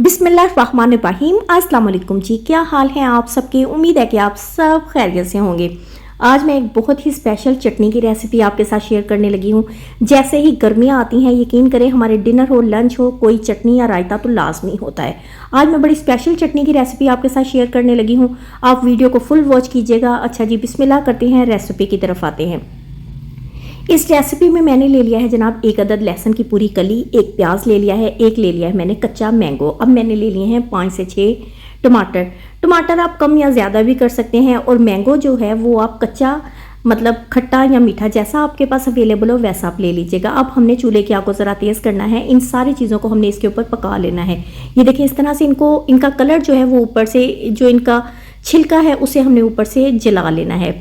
बिस्मिल्लाहिर्रहमानिर्रहीम। अस्सलाम वालेकुम जी, क्या हाल है आप सबके। उम्मीद है कि आप सब खैरियत से होंगे। आज मैं एक बहुत ही स्पेशल चटनी की रेसिपी आपके साथ शेयर करने लगी हूँ। जैसे ही गर्मियाँ आती हैं, यकीन करें हमारे डिनर हो लंच हो, कोई चटनी या रायता तो लाजमी होता है। आज मैं बड़ी स्पेशल चटनी की रेसिपी आपके साथ शेयर करने लगी हूँ। आप वीडियो को फुल वॉच कीजिएगा। अच्छा जी, बिस्मिल्लाह करते हैं, रेसिपी की तरफ आते हैं। इस रेसिपी में मैंने ले लिया है जनाब एक अदद लहसुन की पूरी कली, एक प्याज ले लिया है, एक ले लिया है मैंने कच्चा मैंगो। अब मैंने ले लिए हैं 5 से 6 टमाटर। टमाटर आप कम या ज़्यादा भी कर सकते हैं, और मैंगो जो है वो आप कच्चा मतलब खट्टा या मीठा जैसा आपके पास अवेलेबल हो वैसा आप ले लीजिएगा। अब हमने चूल्हे की आग को ज़रा तेज़ करना है। इन सारी चीज़ों को हमने इसके ऊपर पका लेना है। ये देखिए इस तरह से इनका कलर जो है वो ऊपर से जो इनका छिलका है उसे हमने ऊपर से जला लेना है।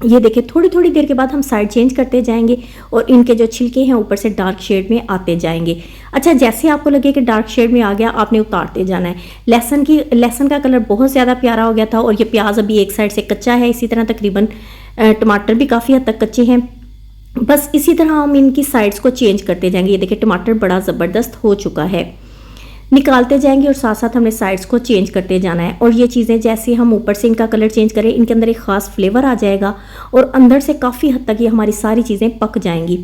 ये देखिए थोड़ी थोड़ी देर के बाद हम साइड चेंज करते जाएंगे और इनके जो छिलके हैं ऊपर से डार्क शेड में आते जाएंगे। अच्छा, जैसे आपको लगे कि डार्क शेड में आ गया, आपने उतारते जाना है। लहसुन का कलर बहुत ज़्यादा प्यारा हो गया था, और ये प्याज अभी एक साइड से कच्चा है। इसी तरह तकरीबन टमाटर भी काफ़ी हद तक कच्चे हैं। बस इसी तरह हम इनकी साइड्स को चेंज करते जाएंगे। ये देखिए टमाटर बड़ा ज़बरदस्त हो चुका है। निकालते जाएंगे और साथ साथ हमने साइड्स को चेंज करते जाना है। और ये चीज़ें जैसे हम ऊपर से इनका कलर चेंज करें, इनके अंदर एक ख़ास फ्लेवर आ जाएगा और अंदर से काफ़ी हद तक ये हमारी सारी चीज़ें पक जाएंगी।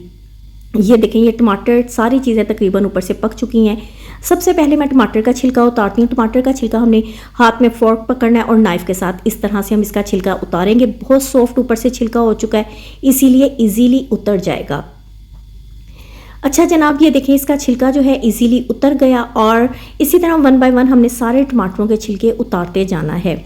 ये देखें, ये टमाटर सारी चीज़ें तकरीबन ऊपर से पक चुकी हैं। सबसे पहले मैं टमाटर का छिलका उतारती हूँ। टमाटर का छिलका हमने हाथ में फोर्क पकड़ना है और नाइफ़ के साथ इस तरह से हम इसका छिलका उतारेंगे। बहुत सॉफ्ट ऊपर से छिलका हो चुका है, इसीलिए ईजीली उतर जाएगा। अच्छा जनाब, ये देखिए इसका छिलका जो है इजीली उतर गया। और इसी तरह 1 बाय 1 हमने सारे टमाटरों के छिलके उतारते जाना है।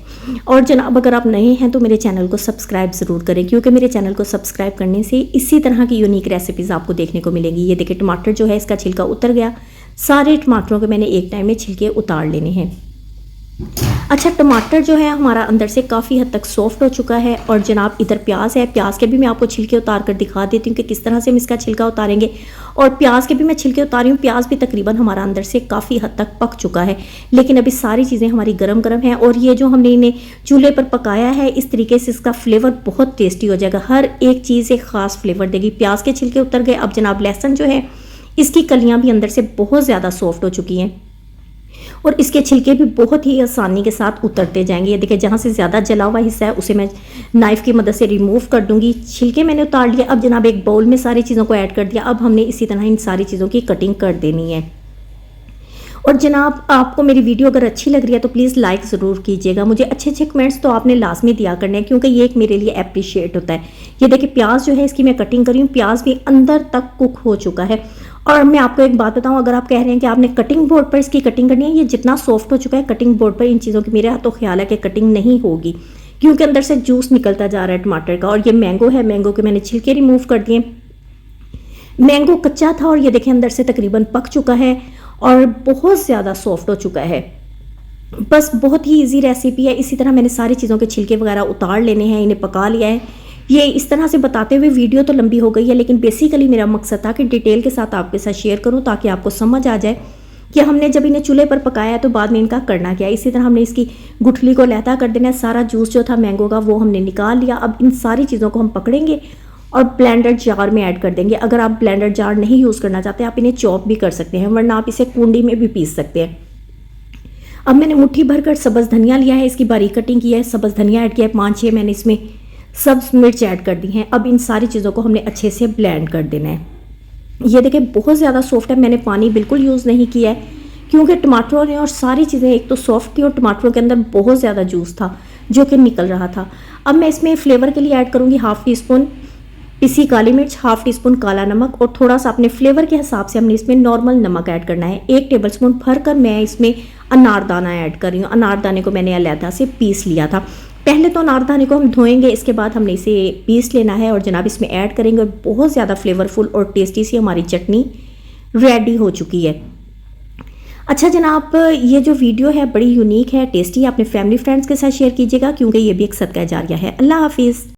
और जनाब अगर आप नए हैं तो मेरे चैनल को सब्सक्राइब ज़रूर करें, क्योंकि मेरे चैनल को सब्सक्राइब करने से इसी तरह की यूनिक रेसिपीज़ आपको देखने को मिलेंगी। ये देखिए टमाटर जो है इसका छिलका उतर गया। सारे टमाटरों के मैंने एक टाइम में छिलके उतार लेने हैं। अच्छा, टमाटर जो है हमारा अंदर से काफ़ी हद तक सॉफ्ट हो चुका है। और जनाब इधर प्याज है, प्याज के भी मैं आपको छिलके उतार कर दिखा देती हूँ कि किस तरह से हम इसका छिलका उतारेंगे। और प्याज के भी मैं छिलके उतारी हूँ। प्याज भी तकरीबन हमारा अंदर से काफ़ी हद तक पक चुका है, लेकिन अभी सारी चीज़ें हमारी गरम गरम हैं। और ये जो हमने इन्हें चूल्हे पर पकाया है, इस तरीके से इसका फ्लेवर बहुत टेस्टी हो जाएगा। हर एक चीज़ एक ख़ास फ्लेवर देगी। प्याज के छिलके उतर गए। अब जनाब लहसुन जो है इसकी कलियाँ भी अंदर से बहुत ज़्यादा सॉफ्ट हो चुकी हैं और इसके छिलके भी बहुत ही आसानी के साथ उतरते जाएंगे। ये देखिए जहाँ से ज़्यादा जला हुआ हिस्सा है उसे मैं नाइफ़ की मदद से रिमूव कर दूंगी। छिलके मैंने उतार लिए। अब जनाब एक बाउल में सारी चीज़ों को ऐड कर दिया। अब हमने इसी तरह इन सारी चीज़ों की कटिंग कर देनी है। और जनाब आपको मेरी वीडियो अगर अच्छी लग रही है तो प्लीज़ लाइक ज़रूर कीजिएगा। मुझे अच्छे अच्छे कमेंट्स तो आपने लाजमी दिया करने हैं, क्योंकि ये एक मेरे लिए अप्रिशिएट होता है। ये देखिए प्याज जो है इसकी मैं कटिंग करी हूँ। प्याज भी अंदर तक कुक हो चुका है। और मैं आपको एक बात बताऊं, अगर आप कह रहे हैं कि आपने कटिंग बोर्ड पर इसकी कटिंग करनी है, ये जितना सॉफ्ट हो चुका है कटिंग बोर्ड पर इन चीज़ों की मेरा तो ख्याल है कि कटिंग नहीं होगी, क्योंकि अंदर से जूस निकलता जा रहा है टमाटर का। और ये मैंगो है, मैंगो के मैंने छिलके रिमूव कर दिए। मैंगो कच्चा था और ये देखें अंदर से तकरीबन पक चुका है और बहुत ज़्यादा सॉफ्ट हो चुका है। बस बहुत ही ईजी रेसिपी है। इसी तरह मैंने सारी चीज़ों के छिलके वगैरह उतार लेने हैं, इन्हें पका लिया है। ये इस तरह से बताते हुए वीडियो तो लंबी हो गई है, लेकिन बेसिकली मेरा मकसद था कि डिटेल के साथ आपके साथ शेयर करूं, ताकि आपको समझ आ जाए कि हमने जब इन्हें चूल्हे पर पकाया है तो बाद में इनका करना क्या है। इसी तरह हमने इसकी गुठली को लहदा कर देना है। सारा जूस जो था मैंगो का वो हमने निकाल लिया। अब इन सारी चीज़ों को हम पकड़ेंगे और ब्लेंडर जार में ऐड कर देंगे। अगर आप ब्लेंडर जार नहीं यूज़ करना चाहते आप इन्हें चॉप भी कर सकते हैं, वरना आप इसे कूंडी में भी पीस सकते हैं। अब मैंने मुट्ठी भरकर सब्ज़ धनिया लिया है, इसकी बारीक कटिंग की है। सब्ज़ धनिया ऐड किया है 5-6 मैंने इसमें सब्ज़ मिर्च ऐड कर दी हैं। अब इन सारी चीज़ों को हमने अच्छे से ब्लेंड कर देना है। ये देखिए बहुत ज़्यादा सॉफ्ट है। मैंने पानी बिल्कुल यूज़ नहीं किया है, क्योंकि टमाटरों ने और सारी चीज़ें एक तो सॉफ्ट थी और टमाटरों के अंदर बहुत ज़्यादा जूस था जो कि निकल रहा था। अब मैं इसमें फ्लेवर के लिए ऐड करूँगी 1/2 टीस्पून पिसी काली मिर्च, 1/2 टीस्पून काला नमक, और थोड़ा सा अपने फ्लेवर के हिसाब से हमने इसमें नॉर्मल नमक ऐड करना है। 1 टेबलस्पून भरकर मैं इसमें अनारदाना ऐड कर रही हूँ। अनारदाने को मैंने अलहदा से पीस लिया था। पहले तो अनारदाने को हम धोएंगे, इसके बाद हमने इसे पीस लेना है और जनाब इसमें ऐड करेंगे। और बहुत ज़्यादा फ्लेवरफुल और टेस्टी सी हमारी चटनी रेडी हो चुकी है। अच्छा जनाब, ये जो वीडियो है बड़ी यूनिक है, टेस्टी है। अपने फैमिली फ्रेंड्स के साथ शेयर कीजिएगा, क्योंकि ये भी एक सदका जारिया है। अल्लाह हाफिज़।